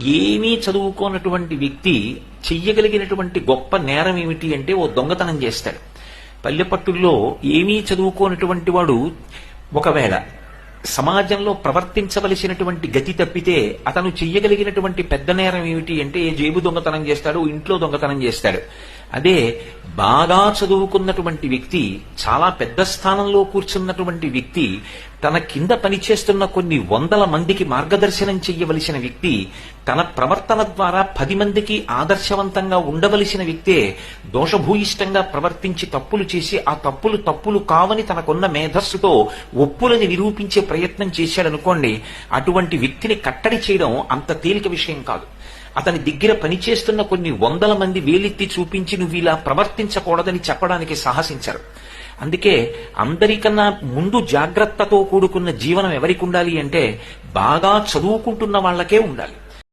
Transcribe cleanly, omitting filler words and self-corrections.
ఏమీ చదువుకోనటువంటి వ్యక్తి చెయ్యగలిగినటువంటి గొప్ప నేరం ఏమిటి అంటే ఓ దొంగతనం చేస్తాడు. పల్లెపట్టుల్లో ఏమీ చదువుకోనటువంటి వాడు ఒకవేళ సమాజంలో ప్రవర్తించవలసినటువంటి గతి తప్పితే అతను చెయ్యగలిగినటువంటి పెద్ద నేరం ఏమిటి అంటే జేబు దొంగతనం చేస్తాడు, ఇంట్లో దొంగతనం చేస్తాడు. అదే బాగా చదువుకున్నటువంటి వ్యక్తి, చాలా పెద్ద స్థానంలో కూర్చున్నటువంటి వ్యక్తి, తన కింద పనిచేస్తున్న కొన్ని వందల మందికి మార్గదర్శనం చెయ్యవలసిన వ్యక్తి, తన ప్రవర్తన ద్వారా 10 మందికి ఆదర్శవంతంగా ఉండవలసిన వ్యక్తే దోషభూయిష్టంగా ప్రవర్తించి తప్పులు చేసి ఆ తప్పులు కావని తనకున్న మేధస్సుతో ఒప్పులని నిరూపించే ప్రయత్నం చేశాడనుకోండి, అటువంటి వ్యక్తిని కట్టడి చేయడం అంత తేలిక విషయం కాదు. అతని దగ్గర పనిచేస్తున్న కొన్ని వందల మంది వేలెత్తి చూపించి నువ్వు ఇలా ప్రవర్తించకూడదని చెప్పడానికి సాహసించరు. అందుకే అందరికన్నా ముందు జాగ్రత్తతో కూడుకున్న జీవనం ఎవరికి ఉండాలి అంటే బాగా చదువుకుంటున్న వాళ్ళకే ఉండాలి.